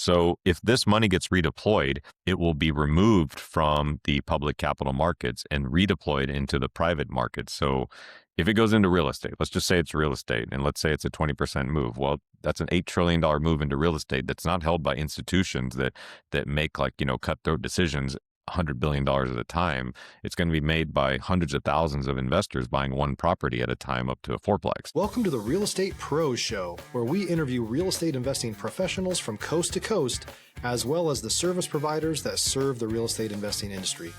So if this money gets redeployed, it will be removed from the public capital markets and redeployed into the private markets. So if it goes into real estate, let's just say it's real estate, and let's say it's a 20% move. Well, that's an $8 trillion move into real estate that's not held by institutions that make cutthroat decisions $100 billion at a time. It's going to be made by hundreds of thousands of investors buying one property at a time up to a fourplex. Welcome to the Real Estate Pros Show, where we interview real estate investing professionals from coast to coast, as well as the service providers that serve the real estate investing industry.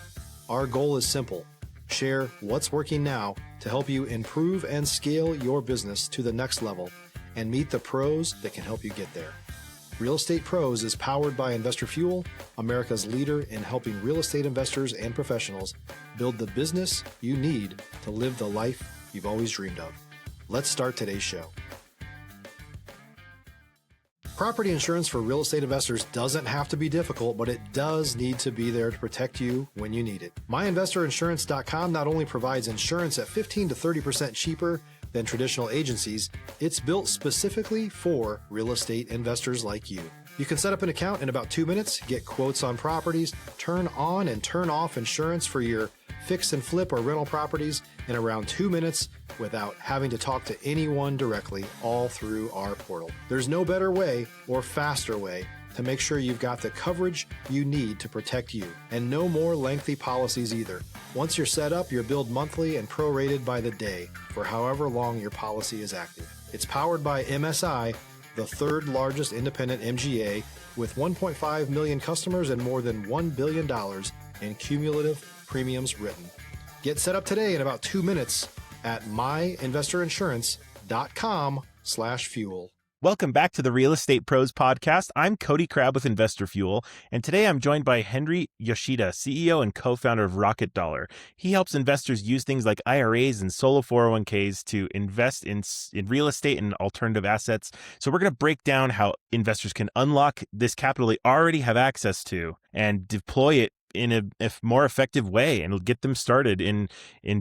Our goal is simple: share what's working now to help you improve and scale your business to the next level and meet the pros that can help you get there. Real Estate Pros is powered by Investor Fuel, America's leader in helping real estate investors and professionals build the business you need to live the life you've always dreamed of. Let's start today's show. Property insurance for real estate investors doesn't have to be difficult, but it does need to be there to protect you when you need it. MyInvestorInsurance.com not only provides insurance at 15 to 30% cheaper than traditional agencies, it's built specifically for real estate investors like you. You can set up an account in about 2 minutes, get quotes on properties, turn on and turn off insurance for your fix and flip or rental properties in around 2 minutes without having to talk to anyone directly, all through our portal. There's no better way or faster way to make sure you've got the coverage you need to protect you, and no more lengthy policies either. Once you're set up, you're billed monthly and prorated by the day for however long your policy is active. It's powered by MSI, the third largest independent MGA, with 1.5 million customers and more than $1 billion in cumulative premiums written. Get set up today in about 2 minutes at myinvestorinsurance.com/fuel. Welcome back to the Real Estate Pros podcast. I'm Cody Crabb with Investor Fuel, and today I'm joined by Henry Yoshida, CEO and co-founder of Rocket Dollar. He helps investors use things like IRAs and solo 401ks to invest in real estate and alternative assets. So we're going to break down how investors can unlock this capital they already have access to and deploy it in a more effective way and get them started in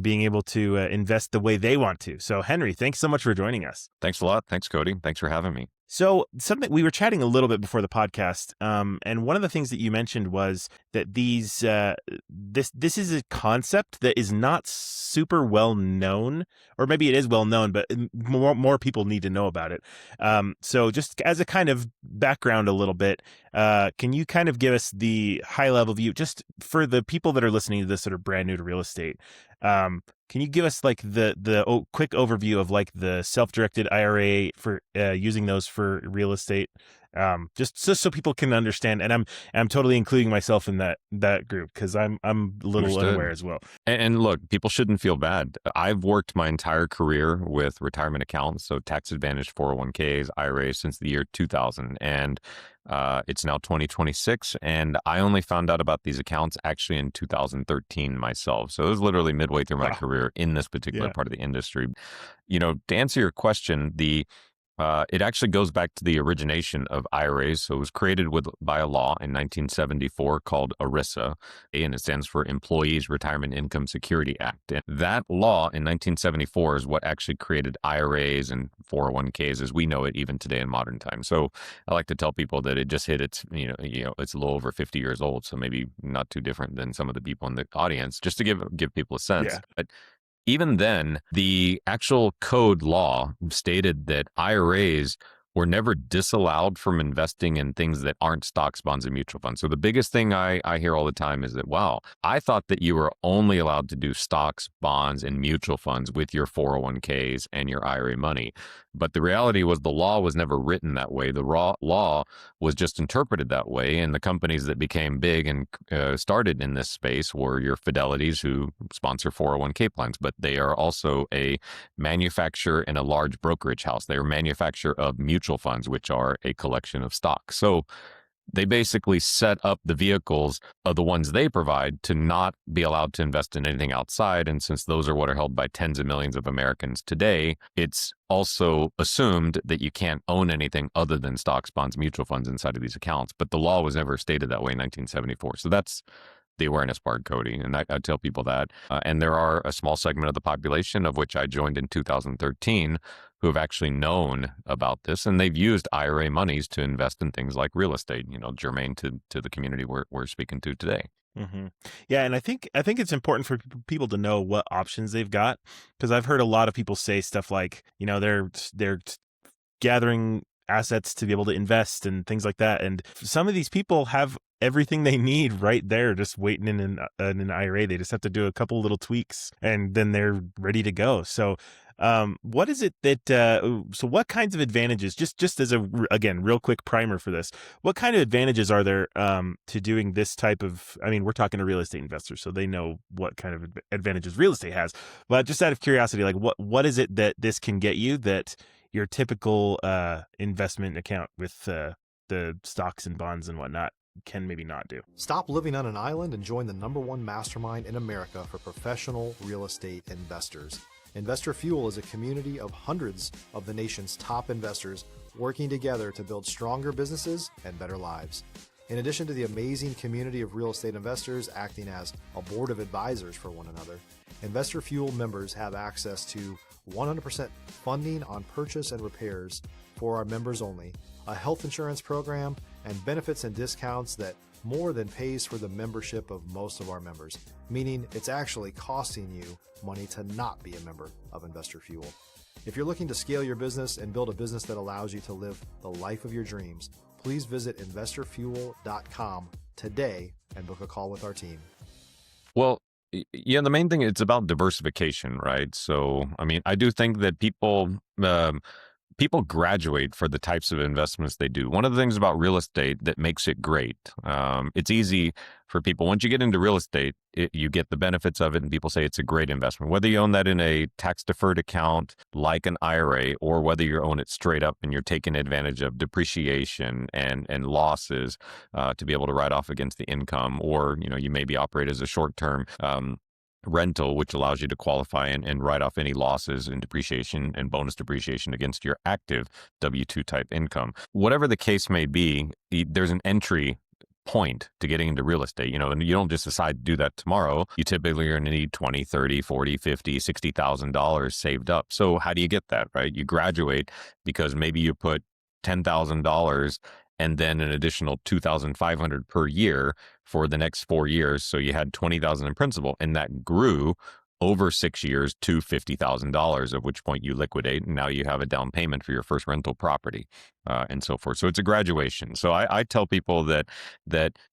being able to invest the way they want to. So Henry, thanks so much for joining us. Thanks a lot. Thanks, Cody. Thanks for having me. So something we were chatting a little bit before the podcast, and one of the things that you mentioned was that this is a concept that is not super well known, or maybe it is well known, but more people need to know about it. So just as a kind of background a little bit, can you kind of give us the high level view, just for the people that are listening to this that are brand new to real estate? Can you give us like the quick overview of like the self-directed IRA for using those for real estate, just so people can understand? And I'm totally including myself in that group because I'm a little unaware as well. And look, people shouldn't feel bad. I've worked my entire career with retirement accounts, so tax advantaged 401ks, IRAs since the year 2000, and it's now 2026, and I only found out about these accounts actually in 2013 myself. So it was literally midway through my career in this particular part of the industry. To answer your question, it actually goes back to the origination of IRAs. So it was created by a law in 1974 called ERISA, and it stands for Employees Retirement Income Security Act. And that law in 1974 is what actually created IRAs and 401ks as we know it even today in modern times. So I like to tell people that it just hit its, it's a little over 50 years old. So maybe not too different than some of the people in the audience, just to give people a sense. Yeah. But even then, the actual code law stated that IRAs were never disallowed from investing in things that aren't stocks, bonds, and mutual funds. So the biggest thing I hear all the time is that, wow, I thought that you were only allowed to do stocks, bonds, and mutual funds with your 401ks and your IRA money. But the reality was the law was never written that way. The law was just interpreted that way. And the companies that became big and started in this space were your Fidelities, who sponsor 401k plans, but they are also a manufacturer and a large brokerage house. They are a manufacturer of mutual funds, which are a collection of stocks. So they basically set up the vehicles of the ones they provide to not be allowed to invest in anything outside. And since those are what are held by tens of millions of Americans today, it's also assumed that you can't own anything other than stocks, bonds, mutual funds inside of these accounts. But the law was never stated that way in 1974. So that's the awareness part, Cody. And I tell people that. And there are a small segment of the population, of which I joined in 2013, who have actually known about this, and they've used IRA monies to invest in things like real estate, germane to the community we're speaking to today. Mm-hmm. Yeah, and I think it's important for people to know what options they've got, because I've heard a lot of people say stuff like, they're gathering assets to be able to invest and things like that, and some of these people have everything they need right there, just waiting in an IRA. They just have to do a couple little tweaks, and then they're ready to go. So what is it that so what kinds of advantages, just as again real quick primer for this, what kind of advantages are there to doing this type of, we're talking to real estate investors, so they know what kind of advantages real estate has, but just out of curiosity, like what is it that this can get you that your typical investment account with the stocks and bonds and whatnot can maybe not do? Stop living on an island and join the #1 mastermind in America for professional real estate investors. Investor Fuel is a community of hundreds of the nation's top investors working together to build stronger businesses and better lives. In addition to the amazing community of real estate investors acting as a board of advisors for one another, Investor Fuel members have access to 100% funding on purchase and repairs for our members only, a health insurance program, and benefits and discounts that more than pays for the membership of most of our members, meaning it's actually costing you money to not be a member of Investor Fuel. If you're looking to scale your business and build a business that allows you to live the life of your dreams, please visit investorfuel.com today and book a call with our team. Well, yeah, the main thing, it's about diversification, right? So, I do think that people graduate for the types of investments they do. One of the things about real estate that makes it great, it's easy for people. Once you get into real estate, you get the benefits of it, and people say it's a great investment. Whether you own that in a tax-deferred account like an IRA, or whether you own it straight up and you're taking advantage of depreciation and losses to be able to write off against the income, or you maybe operate as a short-term rental, which allows you to qualify and write off any losses and depreciation and bonus depreciation against your active W-2 type income. Whatever the case may be, there's an entry point to getting into real estate, and you don't just decide to do that tomorrow. You typically are going to need $20, $30, $40, $50, $60,000 saved up. So how do you get that, right? You graduate because maybe you put $10,000 and then an additional $2,500 per year for the next 4 years. So you had $20,000 in principal, and that grew over 6 years to $50,000, at which point you liquidate, and now you have a down payment for your first rental property, and so forth. So it's a graduation. So I tell people that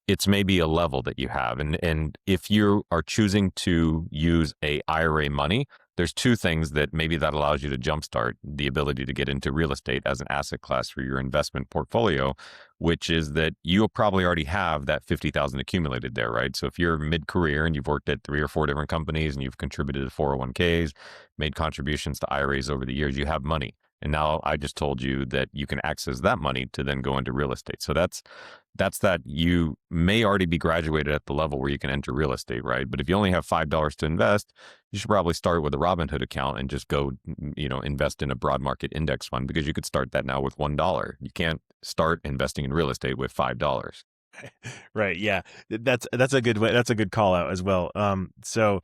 it's maybe a level that you have, and if you are choosing to use a IRA money, there's two things that maybe that allows you to jumpstart the ability to get into real estate as an asset class for your investment portfolio, which is that you'll probably already have that $50,000 accumulated there, right? So if you're mid-career and you've worked at 3 or 4 different companies and you've contributed to 401ks, made contributions to IRAs over the years, you have money. And now I just told you that you can access that money to then go into real estate. So that's that you may already be graduated at the level where you can enter real estate, right? But if you only have $5 to invest, you should probably start with a Robinhood account and just go, invest in a broad market index fund, because you could start that now with $1. You can't start investing in real estate with $5. Right. Yeah. That's a good way. That's a good call out as well. So,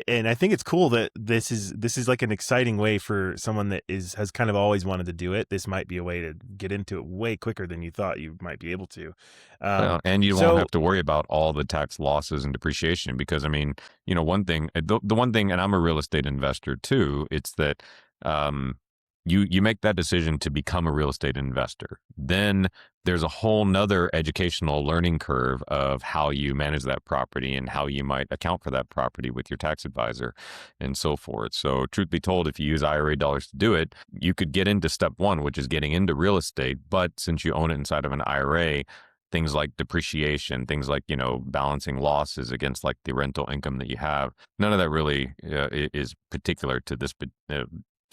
and I think it's cool that this is like an exciting way for someone that has kind of always wanted to do it. This might be a way to get into it way quicker than you thought you might be able to. And you won't have to worry about all the tax losses and depreciation, because one thing, the one thing, and I'm a real estate investor too, it's that, you make that decision to become a real estate investor. Then there's a whole nother educational learning curve of how you manage that property and how you might account for that property with your tax advisor and so forth. So truth be told, if you use IRA dollars to do it, you could get into step one, which is getting into real estate. But since you own it inside of an IRA, things like depreciation, things like, balancing losses against like the rental income that you have, none of that really is particular to this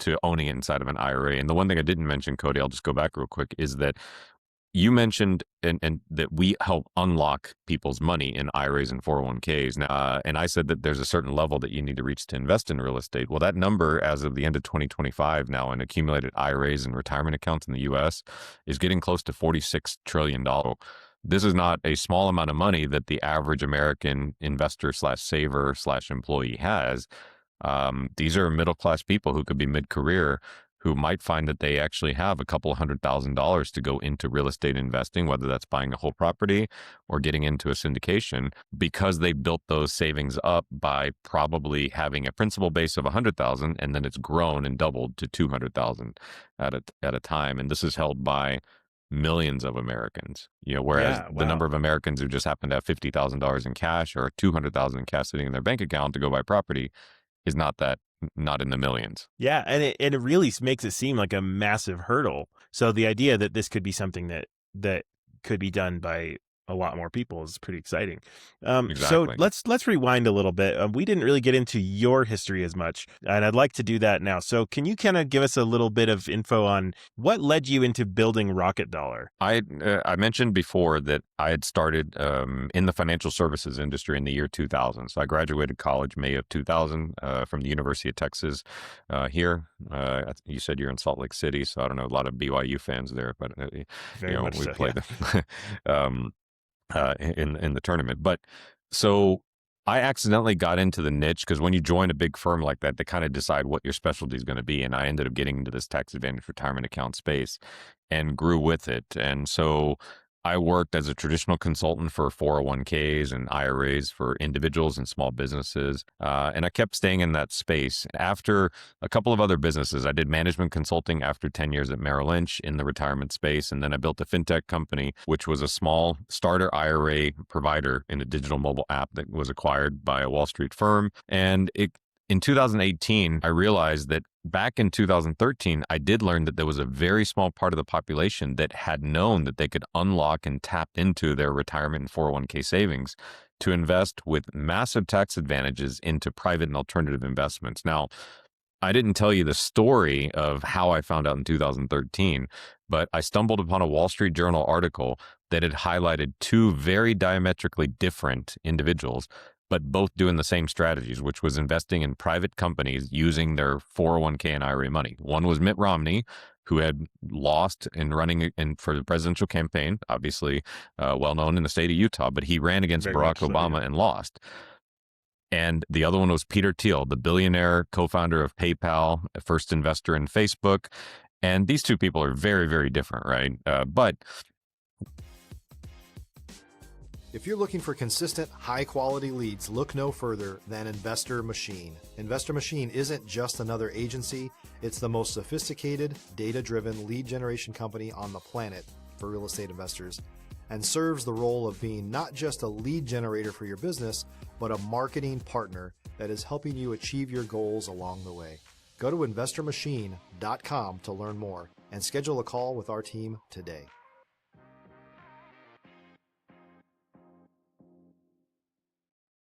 to owning it inside of an IRA. And the one thing I didn't mention, Cody, I'll just go back real quick, is that you mentioned and that we help unlock people's money in IRAs and 401ks. Now, and I said that there's a certain level that you need to reach to invest in real estate. Well, that number as of the end of 2025 now in accumulated IRAs and retirement accounts in the U.S. is getting close to $46 trillion. this is not a small amount of money that the average American investor slash saver slash employee has. These are middle-class people who could be mid-career, who might find that they actually have a couple $100,000 to go into real estate investing, whether that's buying a whole property or getting into a syndication, because they built those savings up by probably having a principal base of 100,000, and then it's grown and doubled to 200,000 at a time. And this is held by millions of Americans, whereas Yeah, the number wow. of Americans who just happen to have $50,000 in cash or 200,000 in cash sitting in their bank account to go buy property is not in the millions. Yeah, and it really makes it seem like a massive hurdle. So the idea that this could be something that could be done by a lot more people is pretty exciting. So Exactly. let's rewind a little bit. We didn't really get into your history as much, and I'd like to do that now. So can you kind of give us a little bit of info on what led you into building Rocket Dollar? I mentioned before that I had started in the financial services industry in the year 2000. So I graduated college May of 2000 from the University of Texas here. You said you're in Salt Lake City, so I don't know, a lot of BYU fans there, but Very much we so, played yeah. them in the tournament. But so I accidentally got into the niche because when you join a big firm like that, they kind of decide what your specialty is going to be. And I ended up getting into this tax advantage retirement account space and grew with it. And so I worked as a traditional consultant for 401ks and IRAs for individuals and small businesses. And I kept staying in that space. After a couple of other businesses, I did management consulting after 10 years at Merrill Lynch in the retirement space. And then I built a fintech company, which was a small starter IRA provider in a digital mobile app that was acquired by a Wall Street firm. And in 2018, I realized that back in 2013, I did learn that there was a very small part of the population that had known that they could unlock and tap into their retirement and 401k savings to invest with massive tax advantages into private and alternative investments. Now, I didn't tell you the story of how I found out in 2013, but I stumbled upon a Wall Street Journal article that had highlighted two very diametrically different individuals, but both doing the same strategies, which was investing in private companies using their 401k and IRA money. One was Mitt Romney, who had lost in running for the presidential campaign, obviously well known in the state of Utah, but he ran against Very Barack much so, Obama yeah. and lost. And the other one was Peter Thiel, the billionaire co-founder of PayPal, a first investor in Facebook. And these two people are very, very different, right? But If you're looking for consistent, high-quality leads, look no further than Investor Machine. Investor Machine isn't just another agency, it's the most sophisticated, data-driven lead generation company on the planet for real estate investors, and serves the role of being not just a lead generator for your business, but a marketing partner that is helping you achieve your goals along the way. Go to investormachine.com to learn more and schedule a call with our team today.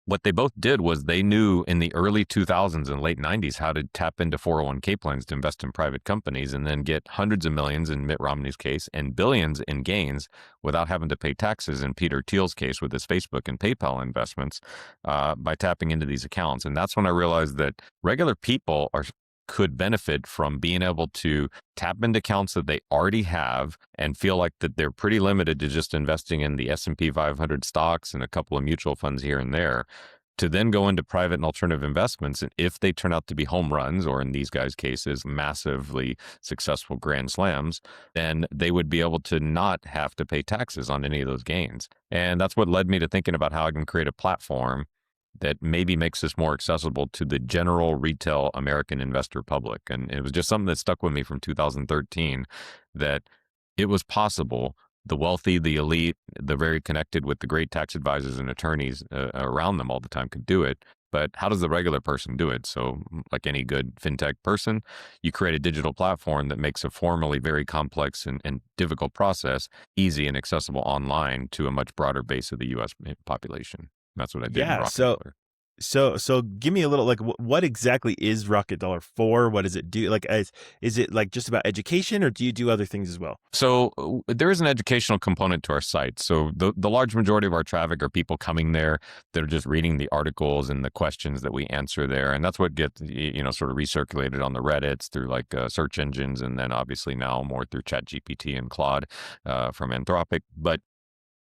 what they both did was they knew in the early 2000s and late 90s how to tap into 401k plans to invest in private companies and then get hundreds of millions in Mitt Romney's case and billions in gains without having to pay taxes in Peter Thiel's case with his Facebook and PayPal investments by tapping into these accounts. And that's when I realized that regular people could benefit from being able to tap into accounts that they already have and feel like that they're pretty limited to just investing in the S&P 500 stocks and a couple of mutual funds here and there, to then go into private and alternative investments. And if they turn out to be home runs, or in these guys' cases, massively successful grand slams, then they would be able to not have to pay taxes on any of those gains. And that's what led me to thinking about how I can create a platform that maybe makes this more accessible to the general retail American investor public. And it was just something that stuck with me from 2013, that it was possible. The wealthy, the elite, the very connected with the great tax advisors and attorneys around them all the time could do it. But how does the regular person do it? So like any good fintech person, you create a digital platform that makes a formerly very complex and difficult process easy and accessible online to a much broader base of the U.S. population. That's what I did. Yeah. In Rocket Dollar. So give me a little, like, what exactly is Rocket Dollar for? What does it do? Like, is it like just about education, or do you do other things as well? So there is an educational component to our site. So the large majority of our traffic are people coming there that are just reading the articles and the questions that we answer there. And that's what gets, sort of recirculated on the Reddits through like search engines. And then obviously now more through ChatGPT and Claude from Anthropic. But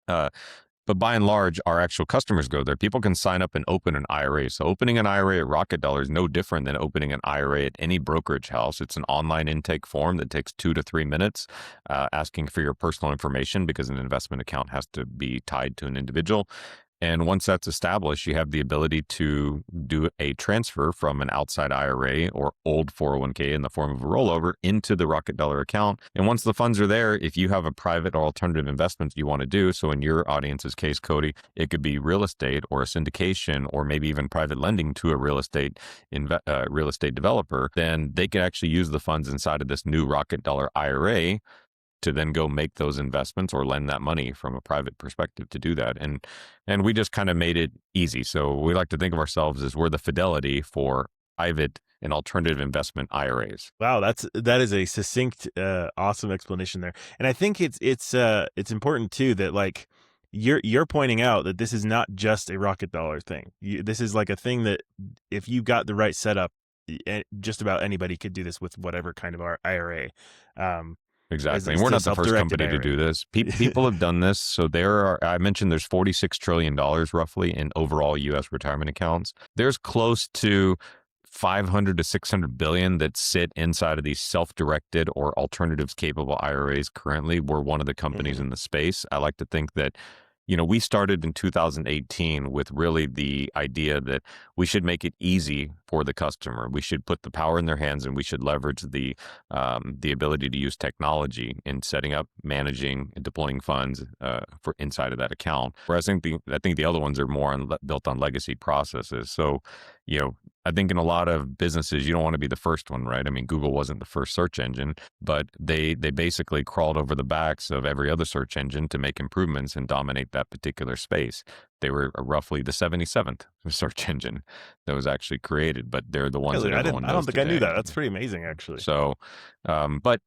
But by and large, our actual customers go there. People can sign up and open an IRA. So opening an IRA at Rocket Dollar is no different than opening an IRA at any brokerage house. It's an online intake form that takes 2 to 3 minutes, asking for your personal information because an investment account has to be tied to an individual. And once that's established, you have the ability to do a transfer from an outside IRA or old 401k in the form of a rollover into the Rocket Dollar account. And once the funds are there, if you have a private or alternative investment you want to do, so in your audience's case, Cody, it could be real estate or a syndication or maybe even private lending to a real estate developer, then they can actually use the funds inside of this new Rocket Dollar IRA to then go make those investments or lend that money from a private perspective to do that. And we just kind of made it easy. So we like to think of ourselves as we're the Fidelity for private and alternative investment IRAs. Wow, that is a succinct, awesome explanation there. And I think it's important too that like you're pointing out that this is not just a Rocket Dollar thing. This is like a thing that if you got the right setup, just about anybody could do this with whatever kind of IRA. Exactly. And we're not the first company to do this. People have done this. So I mentioned there's $46 trillion roughly in overall U.S. retirement accounts. There's close to 500 to 600 billion that sit inside of these self-directed or alternatives capable IRAs currently. We're one of the companies in the space. I like to think that, we started in 2018 with really the idea that we should make it easy for the customer. We should put the power in their hands, and we should leverage the ability to use technology in setting up, managing, and deploying funds for inside of that account. Whereas I think the other ones are more built on legacy processes. So, I think in a lot of businesses, you don't want to be the first one, right? I mean, Google wasn't the first search engine, but they basically crawled over the backs of every other search engine to make improvements and dominate that particular space. They were roughly the 77th search engine that was actually created, but they're the ones that everyone knows. I don't think today. I knew that. That's pretty amazing, actually. So, but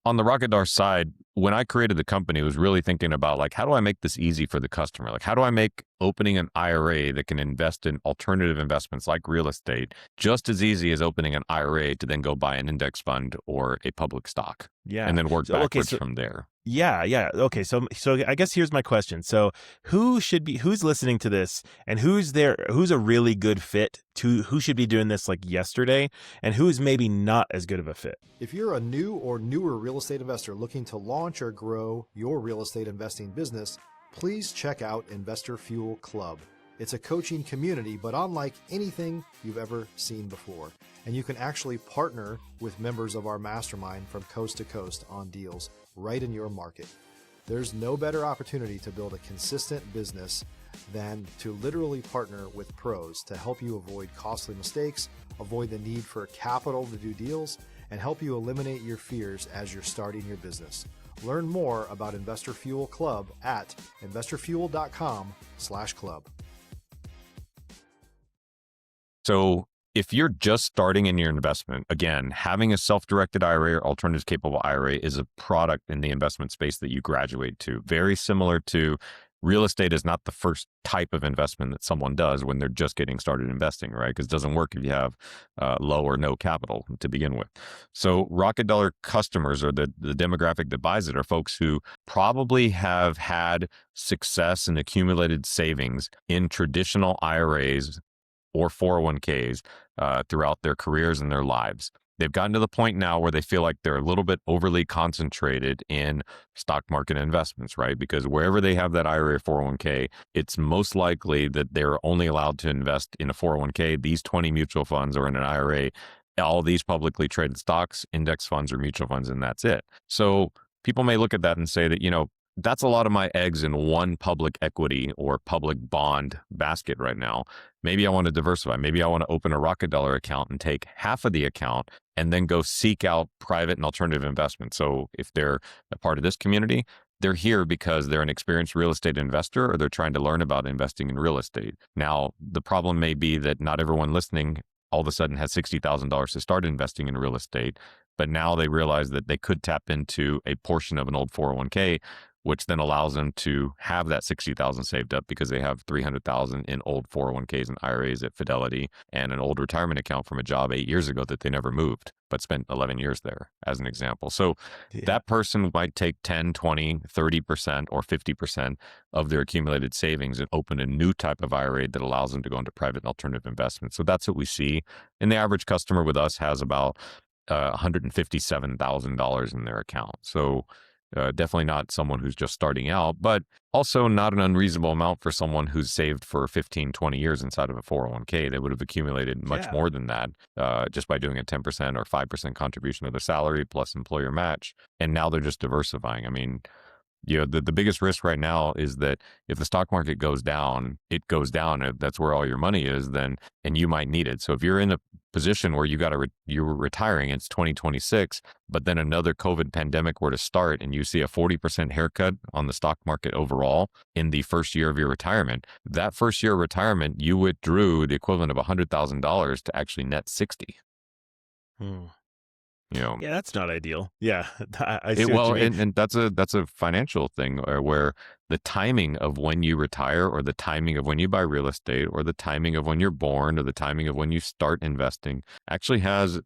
on the Rocket Dollar side, when I created the company, I was really thinking about like, how do I make this easy for the customer? Like, how do I make opening an IRA that can invest in alternative investments like real estate just as easy as opening an IRA to then go buy an index fund or a public stock? Yeah. And then work backwards from there. Yeah. Okay. So I guess here's my question. So who's listening to this, and who's a really good fit who should be doing this like yesterday, and who's maybe not as good of a fit? If you're a new or newer real estate investor looking to launch or grow your real estate investing business, please check out Investor Fuel Club. It's a coaching community, but unlike anything you've ever seen before. And you can actually partner with members of our mastermind from coast to coast on deals right in your market. There's no better opportunity to build a consistent business than to literally partner with pros to help you avoid costly mistakes, avoid the need for capital to do deals, and help you eliminate your fears as you're starting your business. Learn more about Investor Fuel Club at investorfuel.com/club. So if you're just starting in your investment, again, having a self-directed IRA or alternatives capable IRA is a product in the investment space that you graduate to. Very similar to real estate is not the first type of investment that someone does when they're just getting started investing, right? Because it doesn't work if you have low or no capital to begin with. So Rocket Dollar customers, or the demographic that buys it, are folks who probably have had success and accumulated savings in traditional IRAs or 401ks throughout their careers and their lives. They've gotten to the point now where they feel like they're a little bit overly concentrated in stock market investments, right? Because wherever they have that IRA or 401k, it's most likely that they're only allowed to invest in a 401k, these 20 mutual funds, or in an IRA, all these publicly traded stocks, index funds, or mutual funds, and that's it. So people may look at that and say that, that's a lot of my eggs in one public equity or public bond basket right now. Maybe I want to diversify. Maybe I want to open a Rocket Dollar account and take half of the account and then go seek out private and alternative investments. So if they're a part of this community, they're here because they're an experienced real estate investor, or they're trying to learn about investing in real estate. Now, the problem may be that not everyone listening all of a sudden has $60,000 to start investing in real estate, but now they realize that they could tap into a portion of an old 401k which then allows them to have that 60,000 saved up because they have 300,000 in old 401ks and IRAs at Fidelity and an old retirement account from a job 8 years ago that they never moved, but spent 11 years there as an example. So that person might take 10, 20, 30% or 50% of their accumulated savings and open a new type of IRA that allows them to go into private and alternative investments. So that's what we see. And the average customer with us has about $157,000 in their account. So definitely not someone who's just starting out, but also not an unreasonable amount for someone who's saved for 15, 20 years inside of a 401k. They would have accumulated much more than that just by doing a 10% or 5% contribution of their salary plus employer match. And now they're just diversifying. I mean, the biggest risk right now is that if the stock market goes down, it goes down. If that's where all your money is, then, and you might need it. So if you're in a position where you're retiring, it's 2026, but then another COVID pandemic were to start and you see a 40% haircut on the stock market overall in the first year of your retirement, that first year of retirement, you withdrew the equivalent of $100,000 to actually net 60. Yeah, that's not ideal. Yeah, I see what you mean. And that's a financial thing where the timing of when you retire or the timing of when you buy real estate or the timing of when you're born or the timing of when you start investing actually has,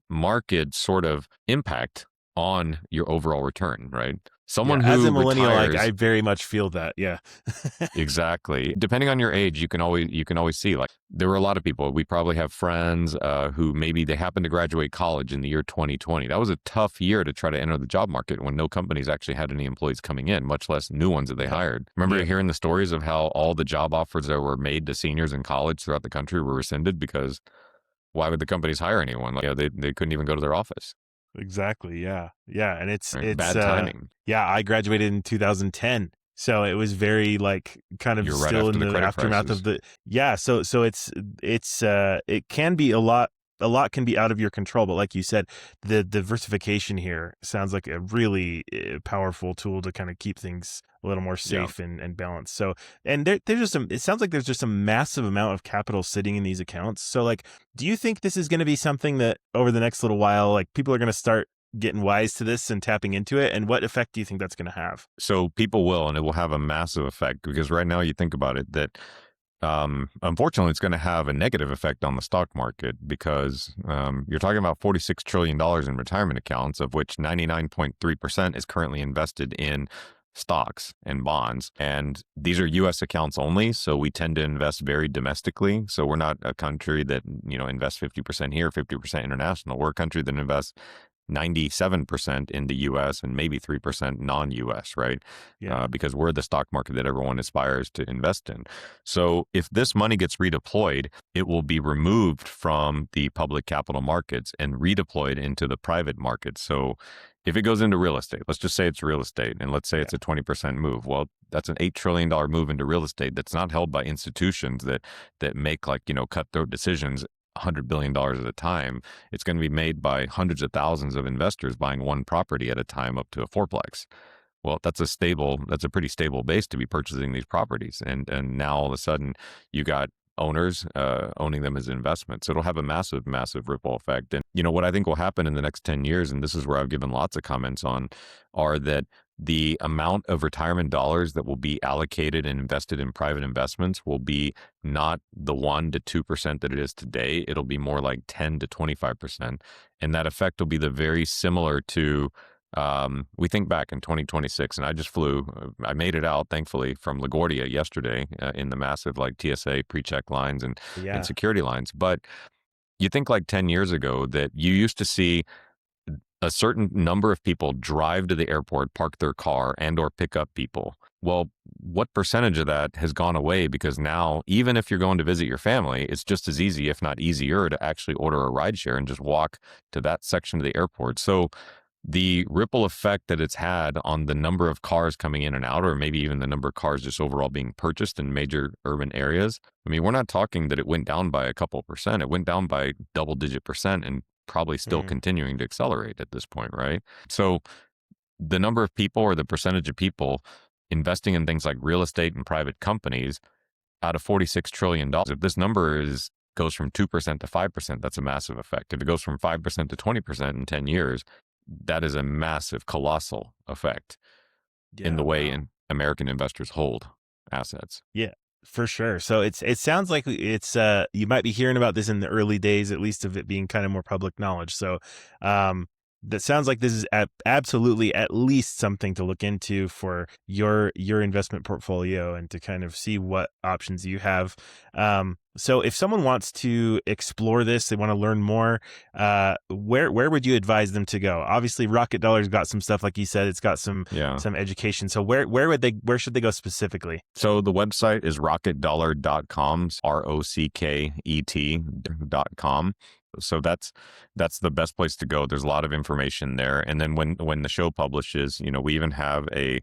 market sort of impact on your overall return, right? Someone who as a millennial, retires, I very much feel that. Yeah, exactly. Depending on your age, you can always see, like, there were a lot of people. We probably have friends who maybe they happened to graduate college in the year 2020. That was a tough year to try to enter the job market when no companies actually had any employees coming in, much less new ones that they hired. Remember hearing the stories of how all the job offers that were made to seniors in college throughout the country were rescinded because why would the companies hire anyone? Like, they couldn't even go to their office. Exactly. Yeah. And it's bad timing. I graduated in 2010. So it was very kind of You're still right in the aftermath crisis. of so it can be a lot can be out of your control, but like you said, the diversification here sounds like a really powerful tool to kind of keep things a little more safe and balanced. So, and it sounds like there's just a massive amount of capital sitting in these accounts. So do you think this is going to be something that over the next little while, people are going to start getting wise to this and tapping into it? And what effect do you think that's going to have? So people will, and it will have a massive effect because right now you think about it that unfortunately, it's going to have a negative effect on the stock market because you're talking about $46 trillion in retirement accounts, of which 99.3% is currently invested in stocks and bonds. And these are U.S. accounts only. So we tend to invest very domestically. So we're not a country that, invests 50% here, 50% international. We're a country that invests 97% in the U.S. and maybe 3% non-U.S., right? Because we're the stock market that everyone aspires to invest in. So if this money gets redeployed, it will be removed from the public capital markets and redeployed into the private markets. So if it goes into real estate, let's just say it's real estate, and let's say it's a 20% move. Well, that's an $8 trillion move into real estate that's not held by institutions that make cutthroat decisions $100 billion at a time. It's going to be made by hundreds of thousands of investors buying one property at a time up to a fourplex. Well, that's a pretty stable base to be purchasing these properties. And now all of a sudden you got owners owning them as investments. So it'll have a massive, massive ripple effect. And what I think will happen in the next 10 years, and this is where I've given lots of comments on, are that the amount of retirement dollars that will be allocated and invested in private investments will be not the 1% to 2% that it is today. It'll be more like 10 to 25%. And that effect will be the very similar to, we think back in 2026, and I just flew, I made it out, thankfully, from LaGuardia yesterday in the massive TSA pre-check lines and security lines. But you think 10 years ago that you used to see a certain number of people drive to the airport, park their car, and or pick up people. Well, what percentage of that has gone away? Because now, even if you're going to visit your family, it's just as easy, if not easier, to actually order a rideshare and just walk to that section of the airport. So the ripple effect that it's had on the number of cars coming in and out, or maybe even the number of cars just overall being purchased in major urban areas. I mean, we're not talking that it went down by a couple percent. It went down by double-digit percent and probably still continuing to accelerate at this point, right? So the number of people or the percentage of people investing in things like real estate and private companies out of $46 trillion, if this number goes from 2% to 5%, that's a massive effect. If it goes from 5% to 20% in 10 years, that is a massive, colossal effect in the way American investors hold assets. Yeah, for sure. So it sounds like it's you might be hearing about this in the early days, at least of it being kind of more public knowledge. So that sounds like this is absolutely at least something to look into for your investment portfolio and to kind of see what options you have. So if someone wants to explore this, they want to learn more, where would you advise them to go? Obviously, Rocket Dollar's got some stuff, like you said, it's got some education. So where should they go specifically? So the website is rocketdollar.com, ROCKET.com. So that's the best place to go. There's a lot of information there. And then when the show publishes, we even have a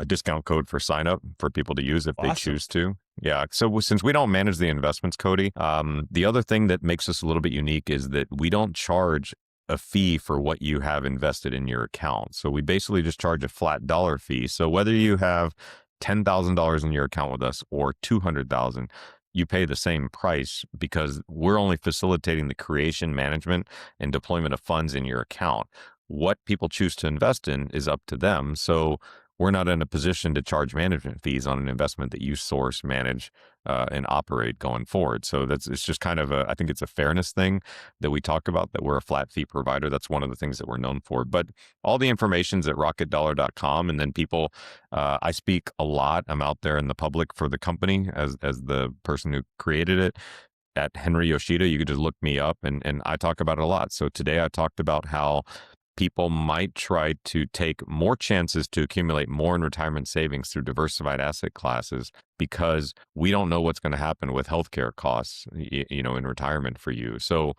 discount code for sign up for people to use if they choose to. Yeah. So since we don't manage the investments, Cody, the other thing that makes us a little bit unique is that we don't charge a fee for what you have invested in your account. So we basically just charge a flat dollar fee. So whether you have $10,000 in your account with us or $200,000, you pay the same price because we're only facilitating the creation, management, and deployment of funds in your account. What people choose to invest in is up to them. So we're not in a position to charge management fees on an investment that you source, manage, and operate going forward. So it's just kind of I think it's a fairness thing that we talk about, that we're a flat fee provider. That's one of the things that we're known for. But all the information's at rocketdollar.com. And then people, I speak a lot. I'm out there in the public for the company as the person who created it. At Henry Yoshida, you could just look me up and I talk about it a lot. So today I talked about how people might try to take more chances to accumulate more in retirement savings through diversified asset classes because we don't know what's going to happen with healthcare costs, in retirement for you. So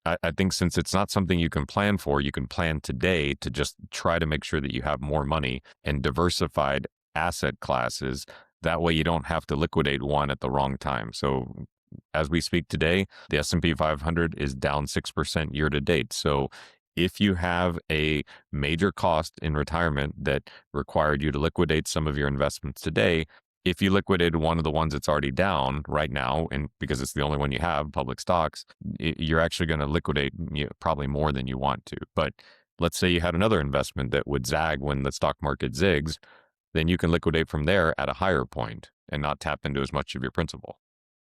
I think since it's not something you can plan for, you can plan today to just try to make sure that you have more money in diversified asset classes. That way you don't have to liquidate one at the wrong time. So as we speak today, the S&P 500 is down 6% year to date. So if you have a major cost in retirement that required you to liquidate some of your investments today, if you liquidated one of the ones that's already down right now, and because it's the only one you have, public stocks, you're actually going to liquidate probably more than you want to. But let's say you had another investment that would zag when the stock market zigs, then you can liquidate from there at a higher point and not tap into as much of your principal.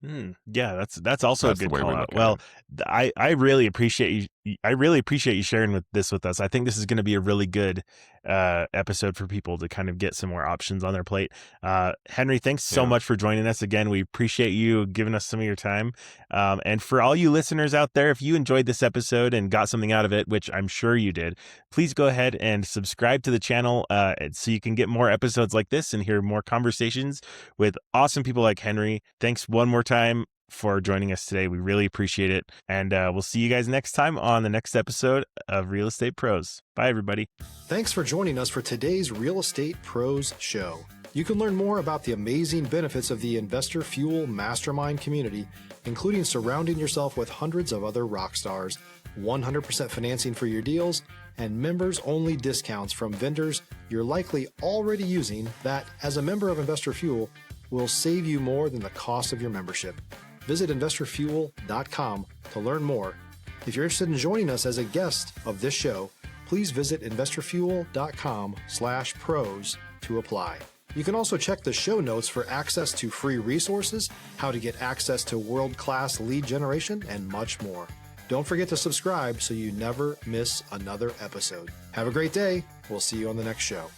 Yeah, that's also a good call out. Well, I really appreciate you. I really appreciate you sharing this with us. I think this is going to be a really good episode for people to kind of get some more options on their plate. Henry, thanks so much for joining us again. We appreciate you giving us some of your time. And for all you listeners out there, if you enjoyed this episode and got something out of it, which I'm sure you did, please go ahead and subscribe to the channel so you can get more episodes like this and hear more conversations with awesome people like Henry. Thanks one more time for joining us today. We really appreciate it. And we'll see you guys next time on the next episode of Real Estate Pros. Bye, everybody. Thanks for joining us for today's Real Estate Pros show. You can learn more about the amazing benefits of the Investor Fuel Mastermind community, including surrounding yourself with hundreds of other rock stars, 100% financing for your deals, and members-only discounts from vendors you're likely already using that, as a member of Investor Fuel, will save you more than the cost of your membership. Visit investorfuel.com to learn more. If you're interested in joining us as a guest of this show, please visit investorfuel.com/pros to apply. You can also check the show notes for access to free resources, how to get access to world-class lead generation, and much more. Don't forget to subscribe so you never miss another episode. Have a great day. We'll see you on the next show.